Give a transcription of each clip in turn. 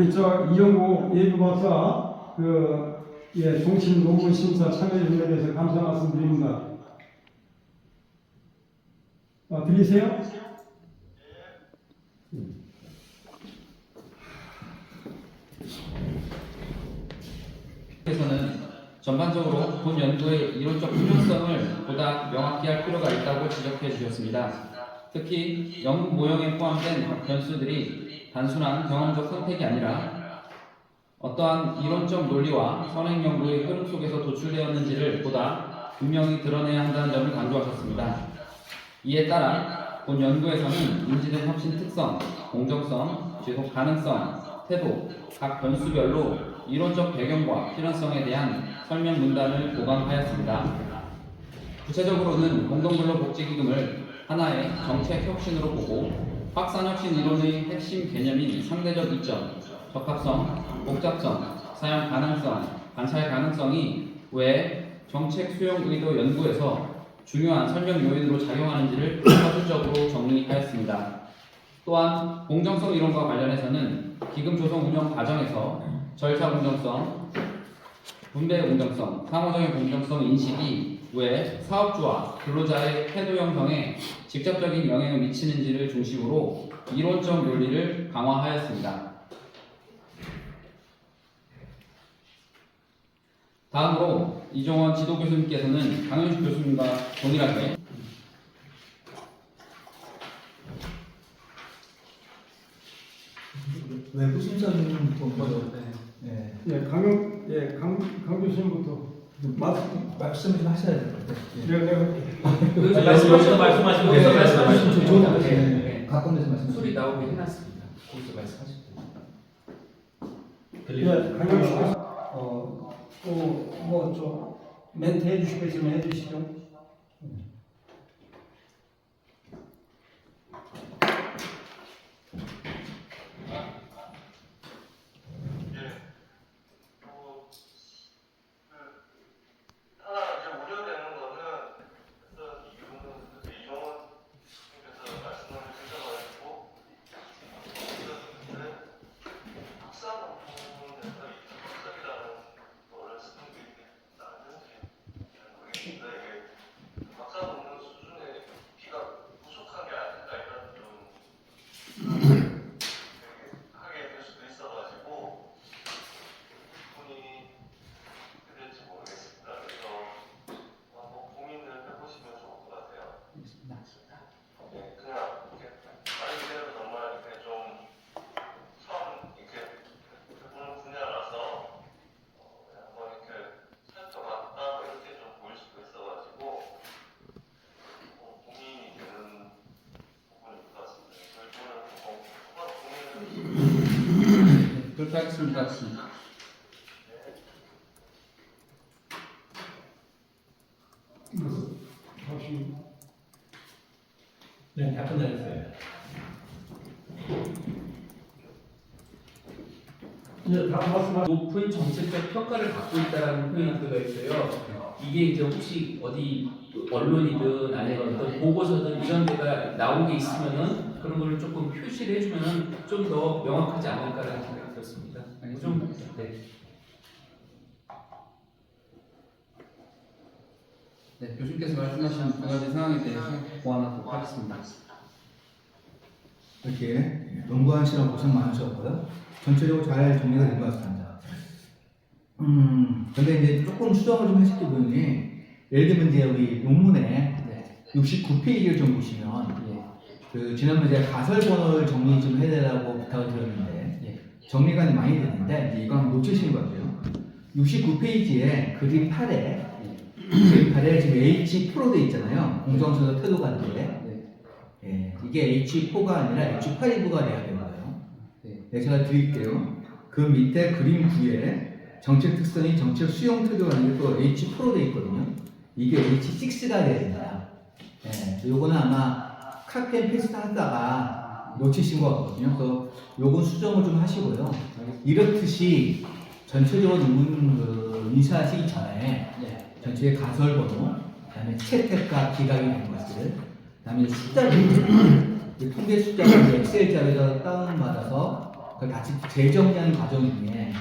우리 이영구 예비박사 종신 논문 심사 참여해 주는 데 대해서 감사 말씀드립니다. 들리세요? 에서는 전반적으로 본 연구의 이론적 필요성을 보다 명확히 할 필요가 있다고 지적해 주셨습니다. 특히 연구 모형에 포함된 변수들이 단순한 경험적 선택이 아니라 어떠한 이론적 논리와 선행 연구의 흐름 속에서 도출되었는지를 보다 분명히 드러내야 한다는 점을 강조하셨습니다. 이에 따라 본 연구에서는 인지된 혁신 특성, 공정성, 지속 가능성, 태도, 각 변수별로 이론적 배경과 필연성에 대한 설명 문단을 보강하였습니다. 구체적으로는 공동근로복지기금을 하나의 정책 혁신으로 보고 확산혁신 이론의 핵심 개념인 상대적 이점, 적합성, 복잡성, 사용 가능성, 관찰 가능성이 왜 정책 수용 의도 연구에서 중요한 설명 요인으로 작용하는지를 서술적으로 정리하였습니다. 또한 공정성 이론과 관련해서는 기금 조성 운영 과정에서 절차 공정성, 분배 공정성, 상호적인 공정성 인식이 왜 사업주와 근로자의 태도 형성에 직접적인 영향을 미치는지를 중심으로 이론적 논리를 강화하였습니다. 다음으로 이종원 지도교수님께서는 강현식 교수님과 동일하게 외부 심사위원부터 먼저 강 교수님부터 말씀 좀 하셔야 될 것 같아요. 말씀하시고 계속 말씀하시고 좋은 것 가까운 데서 말씀. 소리 나오게 해놨습니다. 거기서 말씀하시면 강 교수님께서 좀 멘트 해주실 거 있으면 해주시죠. 그렇게 하겠습니다. 네, 다 끝나셨어요. 높은 정책적 평가를 받고 있다는 표현이 들어있어요. 이게 이제 혹시 어디 언론이든 아니면 어떤 보고서든 이런 데가 나온 게 있으면은 그런 거를 조금 표시를 해주면은 좀 더 명확하지 않을까라는 생각이 들었습니다. 좀 네. 네, 교수님께서 말씀하신 두 가지 상황에 대해서 보완하도록 하겠습니다. 이렇게 연구하시느라 고생 많으셨고요. 전체적으로 잘 정리가 된 것 같습니다. 근데 이제 조금 수정을 좀 하실 부분이, 예를 들면 이제 우리 논문에 네. 69페이지를 좀 보시면 예. 그 지난번에 제가 가설 번호를 정리 좀 해달라고 부탁을 드렸는데 예. 정리가 많이 됐는데 이제 이거 한번 놓치시는 것 같아요. 69페이지에 그림 8에 그림 8에 지금 H 프로 돼 있잖아요. 공정선거 태도 관계. 네. 예, 이게 H4가 아니라 H5가 돼야 되는 거예요. 네. 네, 제가 드릴게요. 그 밑에 그림 9에 정책 특성이 정책 수용 태도가 아니고 또 H4로 돼 있거든요. 이게 H6가 돼야 됩니다. 예, 요거는 아마 카피 앤 페이스트 하다가 놓치신 것 같거든요. 그래서 요건 수정을 좀 하시고요. 이렇듯이 전체적으로 논문 인쇄하시기 전에 네. 전체의 가설 번호, 그다음에 채택과 기각이 된 것을, 그다음에 숫자를 통계 숫자를 엑셀 자료에서 다운받아서 그걸 같이 재정리하는 과정 중에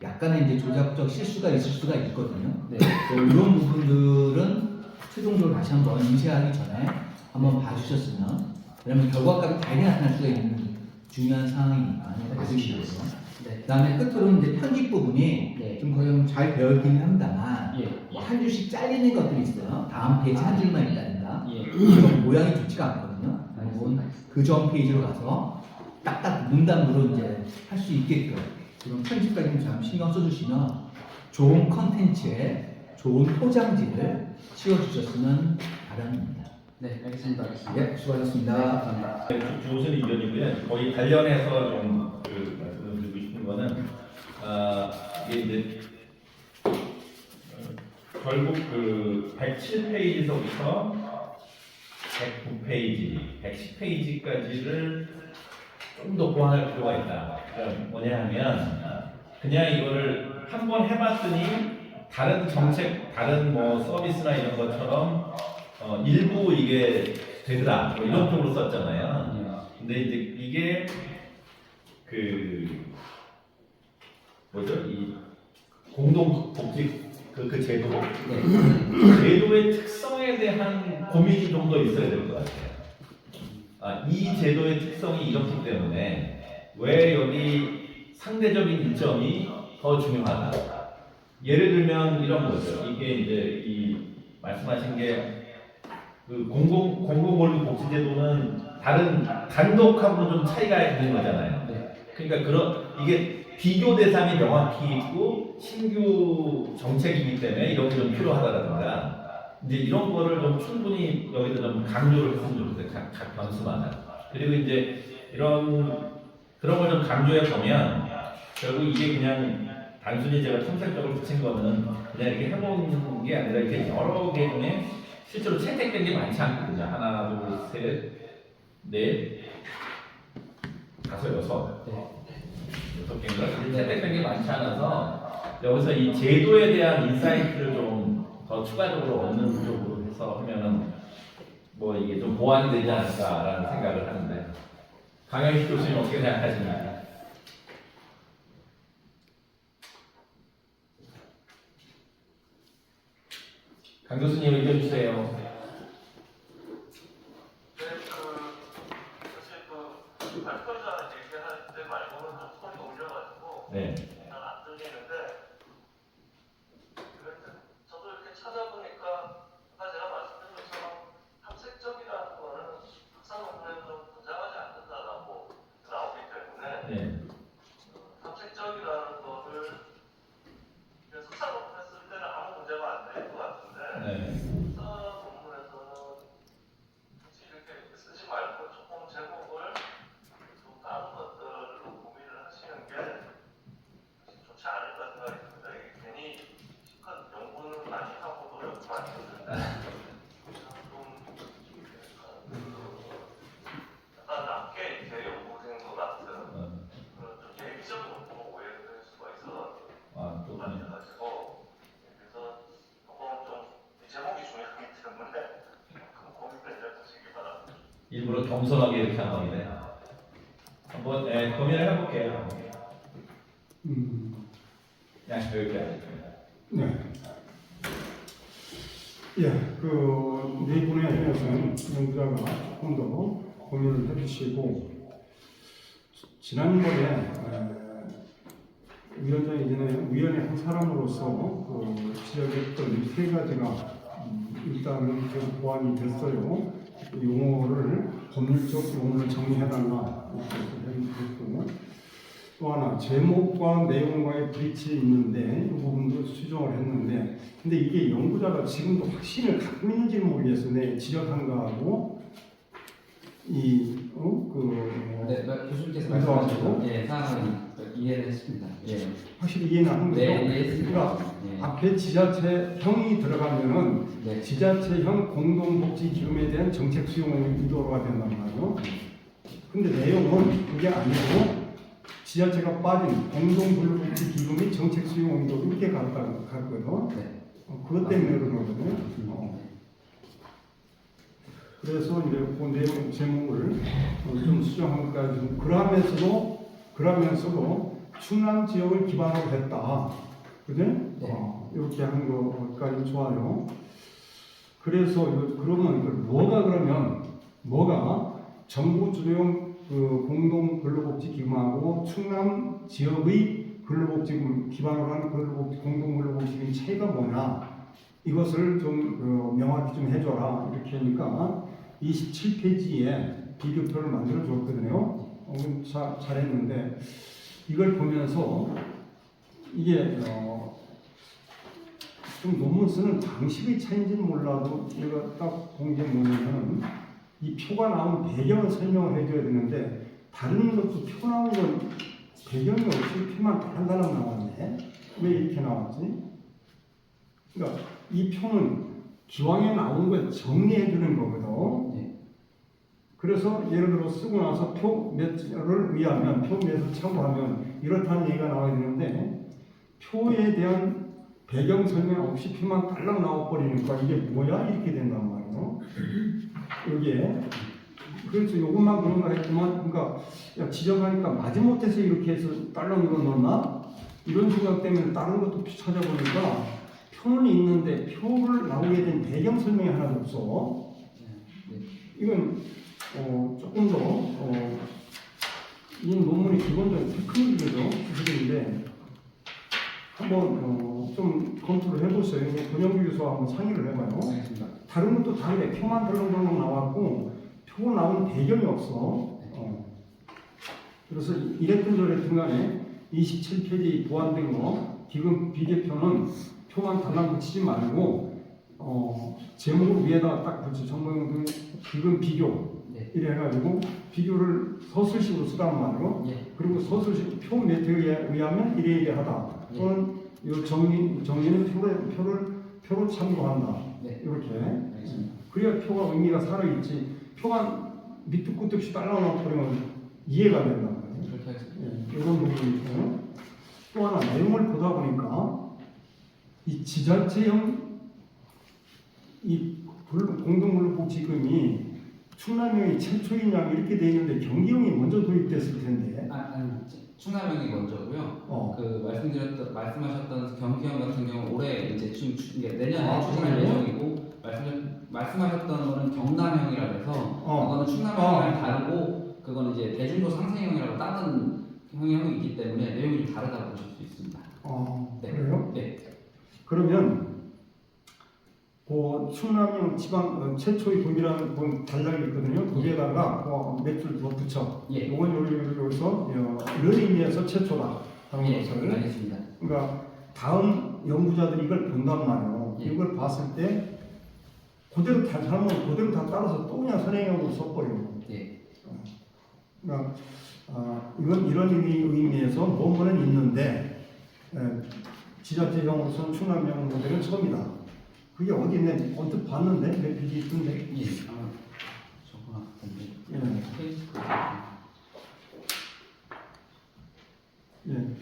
약간의 이제 조작적 실수가 있을 수가 있거든요. 네. 이런 부분들은 최종적으로 다시 한번 인쇄하기 전에 한번 봐주셨으면, 왜냐면 결과값이 다르게 나타날 수가 있는 중요한 상황이니까 봐주시고요. 네. 그다음에 끝으로 이제 편집 부분이 네. 좀 거의 잘 되어 있긴 합니다만 예. 뭐한 줄씩 잘리는 것들이 있어요. 다음 페이지 한 줄만 있다든가. 예. 이런 모양이 좋지가 않거든요. 알겠습니다. 그 전 페이지로 가서 딱딱 문단으로 이제 할 수 있게끔 그런 편집까지 좀 신경 써주시면 좋은 컨텐츠에 좋은 포장지를 씌워주셨으면 바랍니다. 네, 알겠습니다. 예, 수고하셨습니다. 감사합니다. 주호선 의견이고요. 거의 관련해서 좀그 말씀을 드리고 싶은 거는 이게 이제 결국 그 107페이지서부터 109페이지, 110페이지까지를 좀 더 보완할 필요가 있다. 그러니까 뭐냐 하면 그냥 이거를 한번 해봤더니 다른 정책, 다른 뭐 서비스나 이런 것처럼 일부 이게 되더라. 뭐 이런 쪽으로 썼잖아요. 근데 이제 이게 그 뭐죠? 이 공동복지 그 제도, 제도의 특성에 대한 고민이 좀 더 있어야 될 것 같아요. 이 제도의 특성이 이렇기 때문에 왜 여기 상대적인 이점이 더 중요하다. 예를 들면 이런 거죠. 이게 이제 이 말씀하신 게 그 공공권리 복지제도는 다른 단독하고 좀 차이가 있는 거잖아요. 그러니까 이게 비교 대상이 명확히 있고 신규 정책이기 때문에 이런 게 좀 필요하다든가 이제 이런 거를 좀 충분히 여기다 좀 강조를 했으면 좋겠어요. 각 변수마다. 그리고 이제 그런 걸 좀 강조해 보면 결국 이게 그냥 단순히 제가 첨삭적으로 붙인 거는 그냥 이렇게 해본 게 아니라 이렇게 여러 개 중에 실제로 채택된 게 많지 않거든요. 하나, 둘, 셋, 넷, 다섯, 여섯. 여섯 개인가? 채택된 게 많지 않아서 여기서 이 제도에 대한 인사이트를 좀 더 추가적으로 얻는 쪽으로 해서 하면은 뭐 이게 좀 보완이 되지 않을까라는 생각을 하는데 강현식 교수님 어떻게 생각하십니까? 강 교수님 의견 주세요. 발표자 얘기할 때 말고는 좀 소리가 울려가지고 네. 잘 안 들리는데 저도 이렇게 찾아보니까 아까 제가 말씀드린 것처럼 탐색적이라는 거는 학사 논문에서 보장하지 않는다라고 나오기 때문에 네. 탐색적이라는 거를 석사 논문 했을 때는 아무 문제가 안 될 것 같은데 네. 석사 논문에서는 굳이 이렇게 쓰지 말고 조금 제목을 좀 다른 것들로 고민을 하시는 게 좋지 않을까 생각이 듭니다. 이게 괜히 실컷 연구는 많이 하고 노력도 많이 했는데 약간 낮게 이제 연구생도 같은 그런 좀 예비적으로 보고 오해될 수가 있어서 또 가지고 그래서 조금 좀 제목이 중요하기 때문에 고민을 해보시기 바랍니다. 일부러 겸손하게 이렇게 한 겁니다. 한번 고민을 해볼게요. 그냥 여기까지. 네. 예, 그 내분에 대해서는 연구자가 조금 더 고민을 해주시고 지난번에 위원장이 전에 위원회 한 사람으로서 그 지적했던 세 가지가 일단은 좀 보완이 됐어요. 용어를 법률적 용어를 정리해달라 이렇게 했고 또 하나 제목과 내용과의 브리치 있는데 이 부분도 수정을 했는데 근데 이게 연구자가 지금도 확신을 갖고 있는지 모르겠어요. 내 지적한 거하고 네, 교수님께서 의도하고. 말씀하신 예, 사항을 이해를 했습니다. 예. 확실히 이해는 한 거죠. 네, 이해했습니다. 그러니까 예. 앞에 지자체형이 들어가면은 네. 지자체형 공동복지기금에 대한 정책 수용의 의도가 된단 말이에요. 근데 내용은 그게 아니고 지자체가 빠진 공동근로복지기금이 정책 수용 의도 이렇게 갔거든. 네. 그것 때문에 그런 거거든요. 그래서 이제 그 내용 제목을 좀 수정한 것까지 그러면서도 충남 지역을 기반으로 했다. 그죠? 네. 이렇게 하는 것까지 좋아요. 그래서 그러면 뭐가 정부 주도형 그 공동 근로복지기금하고 충남 지역의 근로복지금 기반으로 한 공동 근로복지금 차이가 뭐냐? 이것을 좀 명확히 좀 해줘라. 이렇게 하니까 27페이지에 비교표를 만들어 줬거든요. 잘했는데 이걸 보면서 이게 좀 논문 쓰는 방식의 차이인지는 몰라도 제가 딱 본 게 뭐냐면 이 표가 나온 배경을 설명을 해줘야 되는데 다른 것도 표 나온 건 배경이 없이 표만 한 단락 나왔네. 왜 이렇게 나왔지? 그러니까 이 표는 기왕에 나온 걸 정리해 주는 거거든. 네. 그래서 예를 들어 쓰고 나서 표 몇을 의하면 표 몇을 참고하면 이렇다는 얘기가 나와야 되는데 표에 대한 배경 설명 없이 표만 딸랑 나와버리니까 이게 뭐야 이렇게 된단 말이에요. 이게 그래서 이것만 그런가 했지만 그러니까 야, 지적하니까 마지못해서 이렇게 해서 딸랑 이거 넣었나 이런 생각 때문에 다른 것도 찾아보니까 표는 있는데 표를 나오게 된 배경 설명이 하나도 없어. 이건 조금 더 이 논문의 기본적인 테크닉이죠. 기술인데 한번 좀 검토를 해보세요. 권영규 교수와 한번 상의를 해봐요. 알겠습니다. 다른 것도 다른데 표만 덜렁덜렁 나왔고 표 나온 배경이 없어. 그래서 이랬든 저랬든 간에 27페이지 보완된 거 기금 비계표는 표만 달랑 붙이지 말고 제목을 위에다 딱 붙여 정보용 기금 비교 네. 이래 해가지고 비교를 서술식으로 쓰란 말이에요. 예. 그리고 서술식 표 메트에 의하면 이래 하다. 예. 또는 이 정리는 표를 참고한다. 네. 이렇게. 알겠습니다. 그래야 표가 의미가 살아있지. 표가 밑도 끝도 없이 딸라놓으면 이해가 된단 말이에요. 그렇게 하겠습니다. 예, 이런 부분이 있고요. 또 하나 내용을 보다 보니까 이 지자체형 이 공동근로복지금이 충남형이 최초이냐 이렇게 돼 있는데 경기형이 먼저 도입됐을 텐데. 충남형이 먼저고요. 그 말씀하셨던 경기형 같은 경우 올해 이제 내년에 추진할 그래요? 예정이고 말씀하셨던 거는 경남형이라고 해서 그거는 충남형이랑 다르고 그거는 이제 대중도 상생형이라고 다른 형이 있기 때문에 내용이 좀 다르다고 보실 수 있습니다. 네. 그래요? 네. 그러면 그 충남형 지방 최초의 도입이라는 그 단락이 있거든요. 거기에다가 몇 줄 더 붙여. 예. 이건 여기서 이런 의미에서 최초다 하는 예. 것을. 알겠습니다. 그러니까 다음 연구자들이 이걸 본단 말이에요. 예. 이걸 봤을 때 그대로 다 잘못 그대로 다 따라서 또 그냥 선행형으로 써버려요. 예. 그러니까 이건 이런 의미에서 논문은 있는데 지자체형으로서는 충남형 모델은 처음이다. 그게 어디 있네? 언뜻 봤는데 내 비디 있던데. 예. 저거 같은데. 예. 예.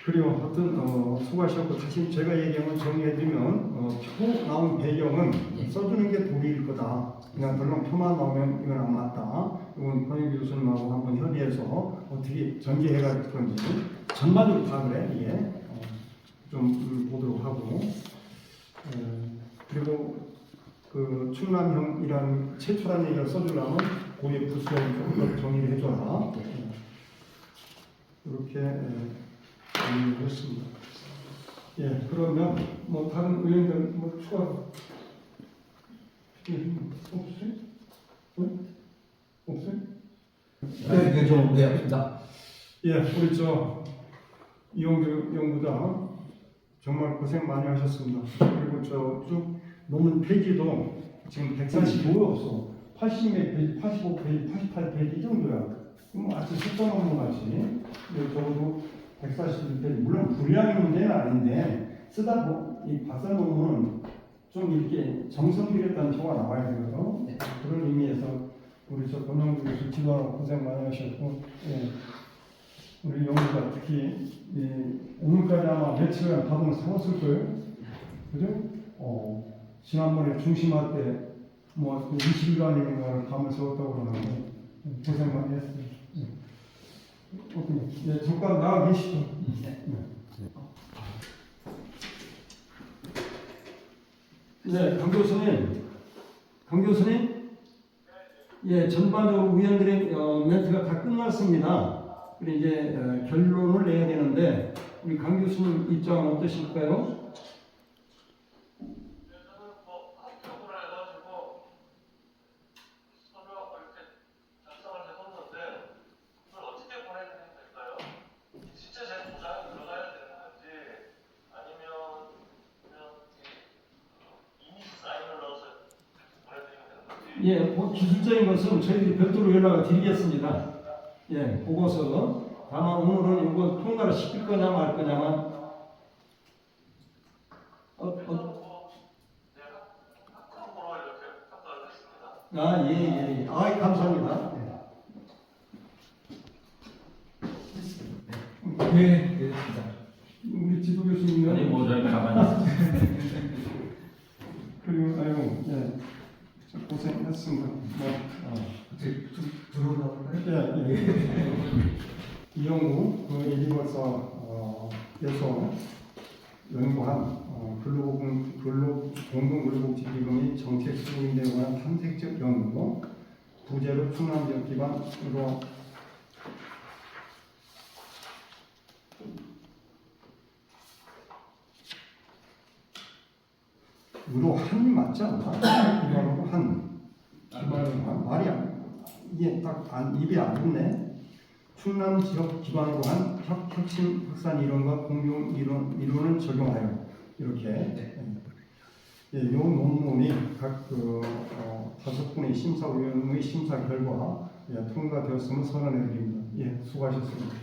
그리고 하여튼 수고하셨고 다시 제가 얘기한 건 정리해드리면 표 나온 배경은 예. 써주는 게 도리일 거다. 그냥 덜렁 표만 나오면 이건 안 맞다. 이건 권영규 교수님하고 한번 협의해서 어떻게 전개해갈 건지 전반적으로 다 그래 이게 좀 보도록 하고 그리고 그 충남형이라는 최초라는 얘기를 써주려면 고의 부수에 좀 정리를 해줘라. 이렇게 정리를 했습니다. 예, 그러면 뭐 다른 의원들 뭐 추가 없어요? 응? 없어요? 네, 좀 없습니다. 예, 우리 이용규 연구자 정말 고생 많이 하셨습니다. 그리고 쭉 논문 페이지도 지금 145가 없어. 80몇 페이지, 85페이지, 88페이지 이 정도야. 아주 숫자 논문 같이. 적어도 141페이지. 물론 분량의 문제는 아닌데 쓰다 이 박사 논문은 좀 이렇게 정성 들였다는 표가 나와야 되거든요. 그런 의미에서 우리 권영주 교수 지도하고 고생 많이 하셨고, 예. 우리 연구자 특히 오늘까지 아마 며칠간 밥은 사왔을 거예요. 그죠? 지난번에 중심할 때 뭐 20일간인가 밤을 새웠다고 그러는데 고생 많이 했어요. 예, 잠깐 나가 계시죠. 네, 강 교수님. 예, 전반적으로 위원들의 멘트가 다 끝났습니다. 그리고 이제 결론을 내야 되는데 우리 강 교수님 입장은 어떠실까요? 저는 뭐 합격을 해가지고 서류하고 이렇게 작성을 해뒀는데 그걸 어떻게 보내드리면 될까요? 진짜 제 도장에 들어가야 되는 건지 아니면 그냥 이미지 사인을 넣어서 보내드리면 되는 건지. 예, 뭐 기술적인 것은 저희들이 별도로 연락을 드리겠습니다. 예, 보고서. 다만 오늘은 이거 통과를 시킬 거냐 말 거냐만. 학급으로 이렇게 평가를 했습니다. 아, 예. 아, 감사합니다. 네, 됐습니다. 우리 지도 교수님은 아니 뭐 저희 가만히 있어요. 그리고 예, 고생했습니다. 들어오나요? 예. 이영우 그 에서 연구한 공동근로복지기금의 정책 수행에 관한 탐색적 연구, 부재로 충남 지역 기반으로 한 맞지 않나? 기반으로 한 말이 이게 딱 입에 안 붙네. 충남 지역 기반으로 한 혁신 확산 이론과 공용 이론을 적용하여 이렇게 이 논문이 각 5분의 심사위원의 심사 결과 통과되었음을 선언해드립니다. 예, 수고하셨습니다.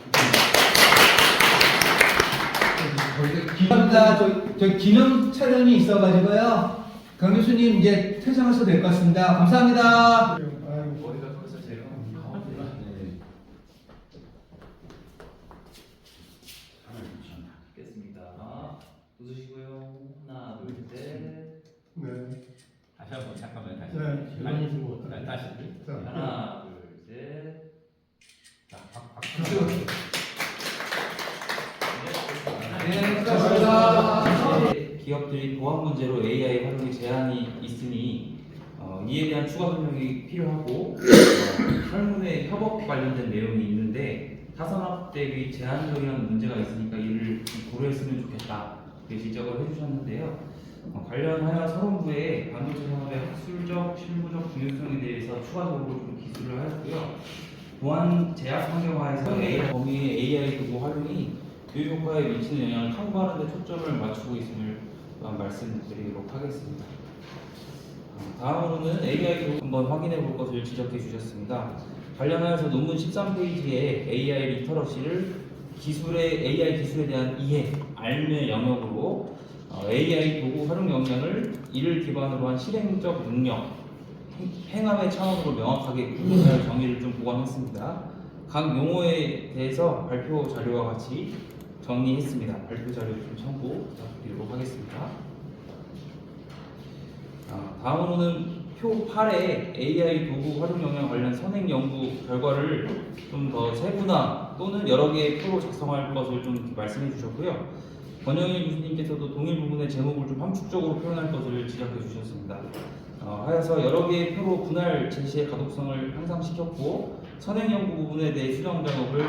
감사합니다. 저 기념 촬영이 있어가지고요. 강 교수님 이제 퇴장하셔도 될 것 같습니다. 감사합니다. 머리가 커서 제가 겠습니다. 웃으시고요. 하나, 둘, 셋. 네. 다시 한번 잠깐만 다시. 네. 다시. 하나, 둘, 셋. 자, 네, 수고하셨습니다. 기업들이 보안 문제로 AI 활용에 제한이 있으니 이에 대한 추가 설명이 필요하고 설문에 협업 관련된 내용이 있는데 타산업 대비 제한적인 문제가 있으니까 이를 고려했으면 좋겠다 이렇게 지적을 해주셨는데요. 관련하여 서론부에 반도체 산업의 학술적, 실무적 중요성에 대해서 추가적으로 좀 기술을 하였고요. 보안 제약 환경화에서 AI 범위의 AI 도구 활용이 교육 효과에 미치는 영향을 탐구하는 데 초점을 맞추고 있음을 말씀드리도록 하겠습니다. 다음으로는 AI 도구 한번 확인해 볼 것을 지적해 주셨습니다. 관련하여서 논문 13페이지에 AI 리터러시를 AI 기술에 대한 이해, 알의 영역으로 AI 도구 활용 역량을 이를 기반으로 한 실행적 능력, 행함의 차원으로 명확하게 구분하여 정의를 좀 보강했습니다. 각 용어에 대해서 발표 자료와 같이 정리했습니다. 발표 자료 좀 참고 부탁드리도록 하겠습니다. 다음으로는 표 8에 AI 도구 활용 역량 관련 선행 연구 결과를 좀 더 세분화 또는 여러 개의 표로 작성할 것을 좀 말씀해 주셨고요. 권영일 교수님께서도 동일 부분의 제목을 좀 함축적으로 표현할 것을 지적해 주셨습니다. 하여서 여러 개의 표로 분할 제시의 가독성을 향상시켰고 선행연구 부분에 대해 수정 작업을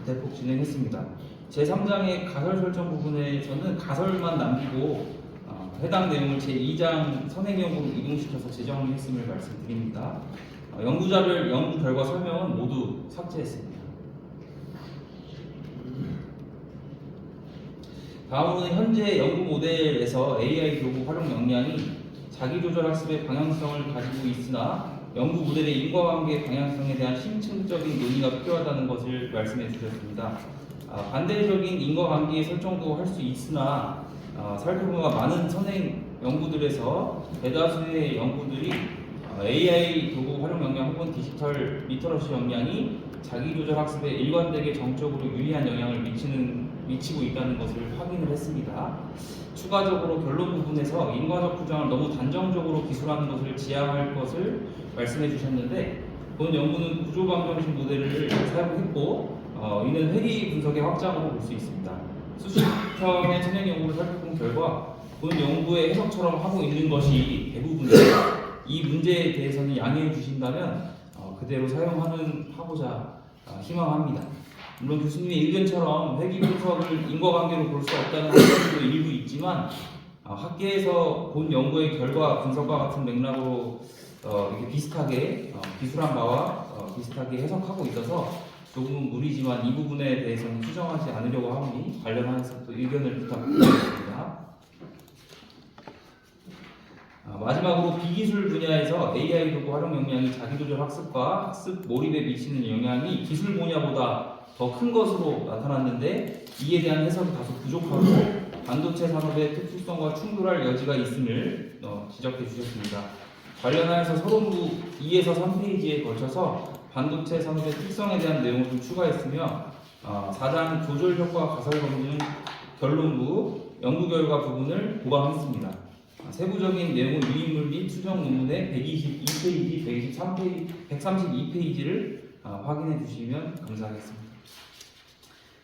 대폭 진행했습니다. 제3장의 가설 설정 부분에서는 가설만 남기고 해당 내용을 제2장 선행연구로 이동시켜서 재정리했음을 말씀드립니다. 연구자별 연구 결과 설명은 모두 삭제했습니다. 다음으로는 현재 연구 모델에서 AI 도구 활용 역량이 자기조절 학습의 방향성을 가지고 있으나 연구 모델의 인과관계 방향성에 대한 심층적인 논의가 필요하다는 것을 말씀해 주셨습니다. 반대적인 인과관계의 설정도 할 수 있으나 살펴보면 많은 선행 연구들에서 대다수의 연구들이 AI 도구 활용 역량 혹은 디지털 리터러시 역량이 자기조절 학습에 일관되게 정적으로 유리한 영향을 미치고 있다는 것을 확인을 했습니다. 추가적으로 결론 부분에서 인과적 부정을 너무 단정적으로 기술하는 것을 지양할 것을 말씀해 주셨는데 본 연구는 구조방정식 모델을 사용했고 이는 회귀 분석의 확장으로 볼 수 있습니다. 수십 편의 선행 연구를 살펴본 결과 본 연구의 해석처럼 하고 있는 것이 대부분입니다. 이 문제에 대해서는 양해해 주신다면 그대로 하고자 희망합니다. 물론 교수님의 의견처럼 회귀 분석을 인과관계로 볼 수 없다는 의견도 일부 있지만 학계에서 본 연구의 결과 분석과 같은 맥락으로 이렇게 비슷하게 기술한 바와 비슷하게 해석하고 있어서 조금은 무리지만 이 부분에 대해서는 수정하지 않으려고 하오니 관련해서 또 의견을 부탁드리겠습니다. 마지막으로 비기술 분야에서 AI 도구 활용 역량이 자기조절 학습과 학습 몰입에 미치는 영향이 기술 분야보다 더 큰 것으로 나타났는데 이에 대한 해석이 다소 부족하고 반도체 산업의 특수성과 충돌할 여지가 있음을 지적해 주셨습니다. 관련하여서 서론부 2에서 3페이지에 걸쳐서 반도체 산업의 특성에 대한 내용을 좀 추가했으며 4장 조절 효과 가설 검증 결론부 연구 결과 부분을 보강했습니다. 세부적인 내용은 유인물 및 수정 논문의 122페이지, 132페이지를 확인해 주시면 감사하겠습니다.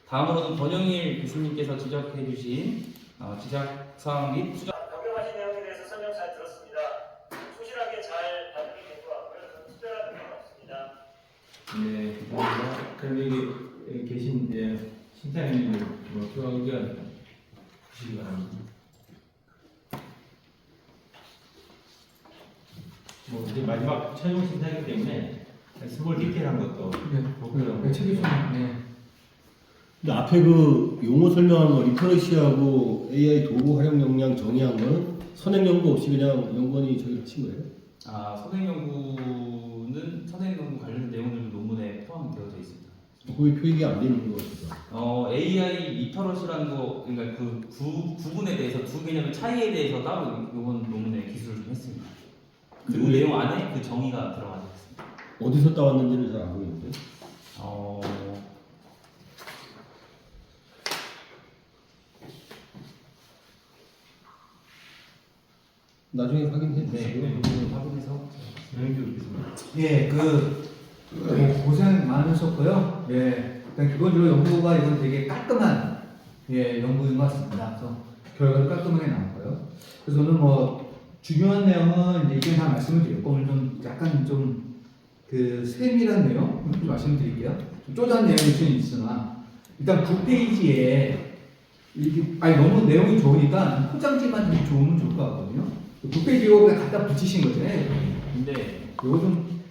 다음으로는 권영일 교수님께서 지적해 주신 지적사항 및 수정 변경하신 내용에 대해서 설명 잘 들었습니다. 충실하게 잘 반영이 된 것 같고요. 저는 특별한 의견은 없습니다. 네, 감사합니다. 그럼 여기 계신 신장님 추가 의견 주시기 바랍니다. 이제 마지막 최종 심사이기 때문에 스몰 디테일한 것도 보고요. 최 교수님. 네. 근데 앞에 그 용어 설명하는 거 리터러시하고 AI 도구 활용 역량 정의한 거는 선행 연구 없이 그냥 연구원이 저기 친 거예요? 선행연구는 선행연구 관련 내용들도 논문에 포함되어져 있습니다. 거기 표기가 안 돼 있는 거 같아요. AI 리터러시라는 거 그러니까 그 구분에 대해서 두 개념의 차이에 대해서 따로 이번 논문에 기술을 좀 했습니다. 그 내용 안에 그 정의가 들어가 있습니다. 어디서 따왔는지를 잘 안 보이는데. 나중에 확인해 주시고요. 부분을 확인해서 예, 고생 많으셨고요. 예, 일단 기본적으로 연구가 이건 되게 깔끔한 연구인 것 같습니다. 그래서 결과도 깔끔하게 나왔고요. 그래서 저는 중요한 내용은 이제 이게 다 말씀을 드렸고 오늘 좀 약간 세밀한 내용 좀 말씀드릴게요. 좀 쪼잔 내용이 좀 있으나 일단 9페이지에 너무 내용이 좋으니까 포장지만 좀 좋으면 좋을 것 같거든요. 9페이지 이거 그냥 갖다 붙이신 거잖아요. 근데 이거 좀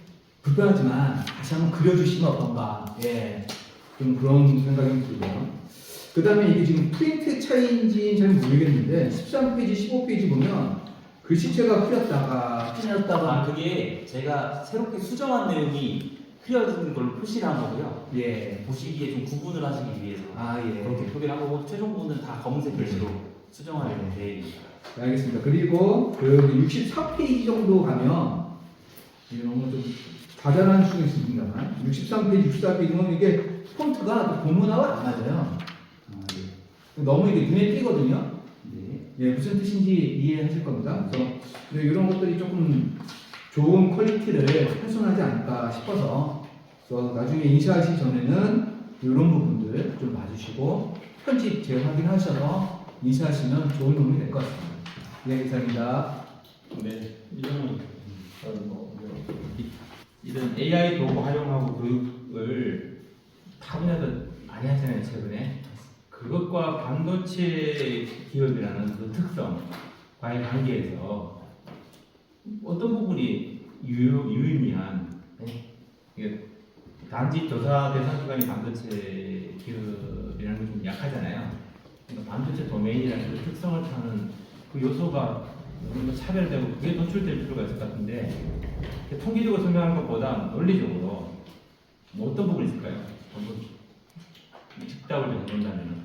불편하지만 다시 한번 그려주시면 어떤가. 예, 좀 그런 생각이 들고요. 그 다음에 이게 지금 프린트 차이인지는 잘 모르겠는데 13페이지, 15페이지 보면 글씨체가 흐렸다가 찐했다가 그게 제가 새롭게 수정한 내용이 흐려진 걸로 표시를 한 거고요. 예, 보시기에 좀 구분을 하시기 위해서 예. 그렇게 표기를 한 거고 최종 부분은 다 검은색 글씨로 수정할 계획입니다. 네, 알겠습니다. 그리고 그 64페이지 정도 가면 이게 너무 좀 과장한 수가 있습니다만 63페이지, 64페이지는 이게 폰트가 본문하고 안 맞아요. 너무 이게 눈에 띄거든요. 예, 무슨 뜻인지 이해하실 겁니다. 그래서 이런 것들이 조금 좋은 퀄리티를 훼손하지 않을까 싶어서 그래서 나중에 인쇄하시기 전에는 이런 부분들 좀 봐주시고 편집 재확인하셔서 인식하시면 좋은 도움이 될 것 같습니다. 네, 이상입니다. 네, 이거는 이런 AI 도구 활용하고 교육을 타 분야도 많이 하잖아요 최근에. 그것과 반도체 기업이라는 그 특성과의 관계에서 어떤 부분이 유의미한 이게 단지 조사 대상 기관이 반도체 기업이라는 게 좀 약하잖아요. 그러니까 반도체 도메인이라는 그 특성을 타는 그 요소가 뭐 차별되고 그게 노출될 필요가 있을 것 같은데 통계적으로 설명하는 것보다 논리적으로 뭐 어떤 부분이 있을까요? 한번 직답을 좀 해본다면.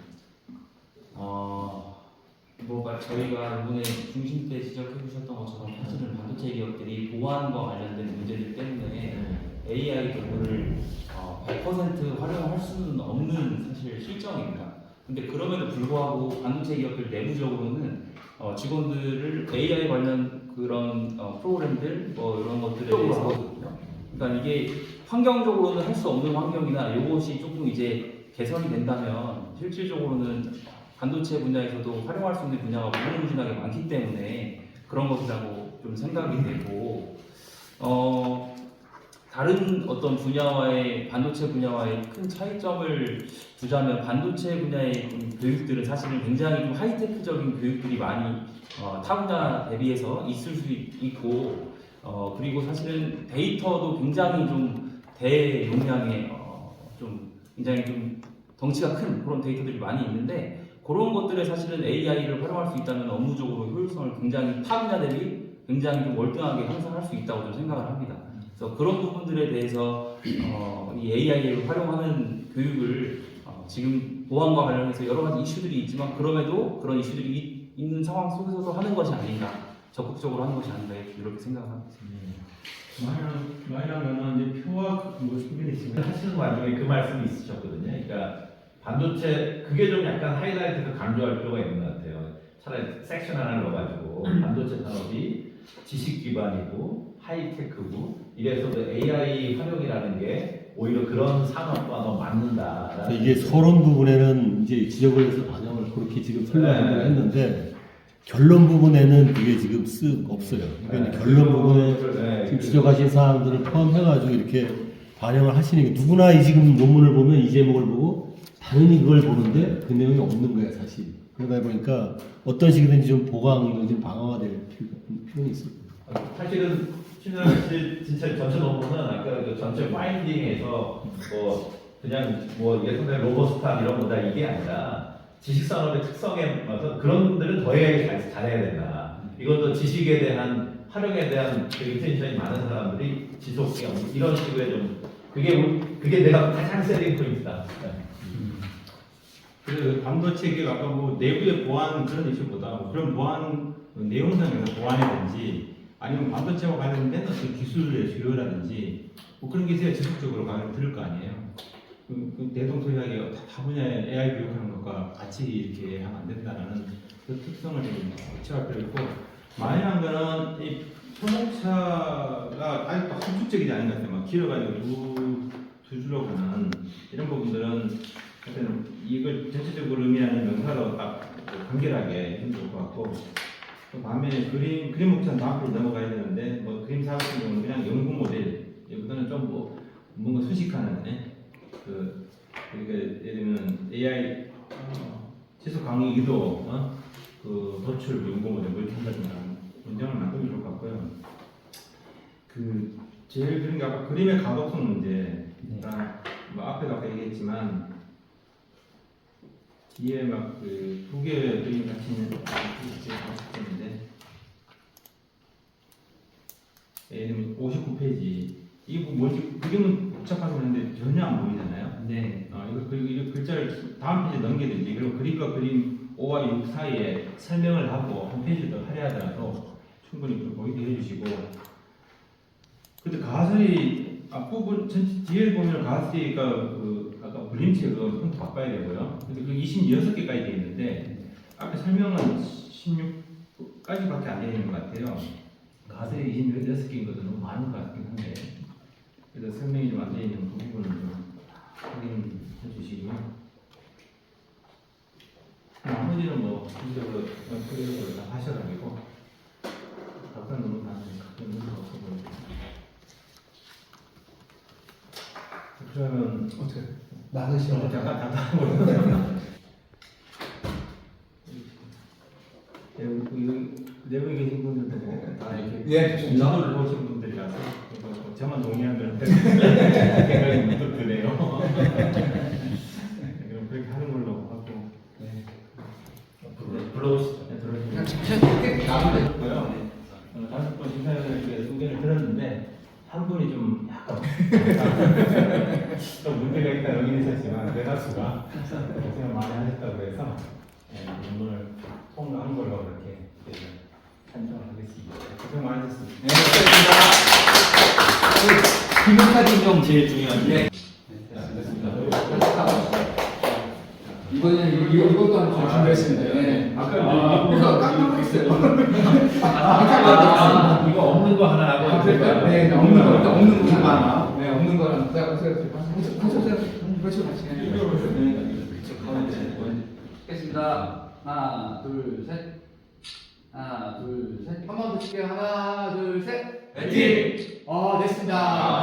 뭐가 저희가 이번에 중심 때 지적해 주셨던 것처럼 사실은 반도체 기업들이 보안과 관련된 문제들 때문에 AI 도구를 100% 활용할 수는 없는 사실 실정입니다. 근데 그럼에도 불구하고 반도체 기업들 내부적으로는 직원들을 AI 관련 그런 프로그램들 뭐 이런 것들에 대해서 그러니까 이게 환경적으로는 할 수 없는 환경이나 이것이 조금 이제 개선이 된다면 실질적으로는 반도체 분야에서도 활용할 수 있는 분야가 무궁무진하게 많기 때문에 그런 것이라고 좀 생각이 되고 다른 어떤 분야와의 반도체 분야와의 큰 차이점을 두자면 반도체 분야의 교육들은 사실은 굉장히 좀 하이테크적인 교육들이 많이 타 분야 대비해서 있을 수 있고 그리고 사실은 데이터도 굉장히 좀 대용량의 좀 굉장히 좀 덩치가 큰 그런 데이터들이 많이 있는데 그런 것들에 사실은 AI를 활용할 수 있다면 업무적으로 효율성을 굉장히 타 분야 대비 굉장히 좀 월등하게 향상할 수 있다고 좀 생각을 합니다. 그래서 그런 부분들에 대해서 이 AI를 활용하는 교육을 지금 보안과 관련해서 여러 가지 이슈들이 있지만 그럼에도 그런 이슈들이 있는 상황 속에서도 하는 것이 아닌가 적극적으로 하는 것이 아닌가 이렇게 생각을 하고 있습니다. 말하면 이제 표와 뭐 준비되어 있으면 하시는 와중에 그 말씀이 있으셨거든요. 그러니까 반도체 그게 좀 약간 하이라이트해서 강조할 필요가 있는 것 같아요. 차라리 섹션 하나를 넣어가지고 반도체 산업이 지식 기반이고 하이테크고 이래서도 AI 활용이라는 게 오히려 그런 산업과 더 맞는다. 이게 서론 부분에는 이제 지적을 해서 반영을 그렇게 지금 설명을 했는데 결론 부분에는 그게 지금 쓱 없어요. 그러니까 결론 부분에 지금 지적하신 사항들을 포함해가지고 이렇게 반영을 하시는 게 누구나 이 지금 논문을 보면 이 제목을 보고 당연히 그걸 보는데 그 내용이 없는 거야 사실. 그러다 보니까 어떤 식이든지 좀 보강, 좀 방어가 될 필요는 있을 거예요. 사실은 신현씨 진짜 전체 논문은 아까 그 전체 파인딩에서 뭐 그냥 뭐 예컨대 로버스타 이런 거다 이게 아니라 지식산업의 특성에 맞서 그런 분들은 더 잘해야 된다. 이것도 지식에 대한 활용에 대한 그 인텐션이 많은 사람들이 지속性이런 식으로 좀 그게 내가 가장 세팅 포인트다. 그 반도체 기업 아까 뭐 내부의 보안 그런 이슈보다 뭐 그런 보안 내용상에서 보안이든지 아니면 반도체와 관련된 어떤 기술의 수요라든지 뭐 그런 게 있어야 지속적으로 가격을 들을 거 아니에요. 그 대동소이하게 다 분야에 AI 교육하는 것과 같이 이렇게 하면 안 된다는 그 특성을 좀 체크할 필요 있고 만약한 거는 이 소모차가 아직도 함축적이지 않은 것 같아요. 막 길어가지고 두 줄로 가는 이런 부분들은 하여튼 이걸 전체적으로 의미하는 명사로 딱 간결하게 해주면 좋을 것 같고 또 반면에 그림 목차는 다음 페이지 넘어가야 되는데 뭐 그림 사업 같은 경우는 그냥 연구 모델 이거는 좀 뭐 뭔가 수식하는 그러니까 예를 들면 AI 지속 강의 기도 그 도출 연구 모델 뭐 이렇게 한다든가 문장을 만들면 좋을 것 같고요. 그 제일 그런 게 아까 그림의 가독성 문제 뭐 앞에도 아까 얘기했지만 뒤에 막 그 두 개의 그림 같이 있는데 예를 들면 59페이지 이거 뭐지 그림은 복잡하게 하는데 전혀 안 보이잖아요. 네. 이거 그리고 이 글자를 다음 페이지에 넘기든지 그리고 그림과 그림 5와 6 사이에 설명을 하고 한 페이지 더 할애하더라도 충분히 좀 보이게 해주시고 근데 가설이 앞부분 전체 뒤에 보면 가설이가 그 아까 그림책은 폰트 바꿔야 되고요. 근데 그 26개까지 되어 있는데 앞에 설명은 16까지밖에 안 되어 있는 것 같아요. 가설이 26개인 것도 너무 많은 것 같긴 한데 그래서 설명이 좀 안 되어 있는 그 부분은 좀 확인해 주시고요. 나머지 나머지는 뭐 실제로 프로젝트를 다 하셔가지고 답변 너무 나중에 답변 너무 없어 보이고. 그러면 어떻게 막으시면 잠깐 답답하고. 내부에 계신 분들도 다 이렇게 예, 좋습니다. 지도를 보신 분들이라서 이거 저만 동의하면 생각이 문득 드네요. 그럼 그렇게 하는 걸로 하고 불러오시죠. 그냥 나오면 고요. 다섯 분 심사위원들께 의견을 들었는데 한 분이 좀 약간 좀 문제가 있다 여기셨지만 대다수가 고생을 많이 하셨다고 해서 논문을 통과한 걸로 그렇게 판정하겠습니다. 고생 많으셨습니다. 네, 수고하셨습니다. 기본까지 인정 제일 중요한 게 이번에는 이것도 한번 준비했습니다. 네. 그래서 깜짝 놀랐어요. 이거 없는 거 하나 하고 네, 없는 거 일단 없는 거 하나. 네, 없는 거랑 딱 같이 하겠습니다. 하나, 둘, 셋. 하나, 둘, 셋. 한 번 더 칠게요. 하나, 둘, 셋. 화이팅! 됐습니다.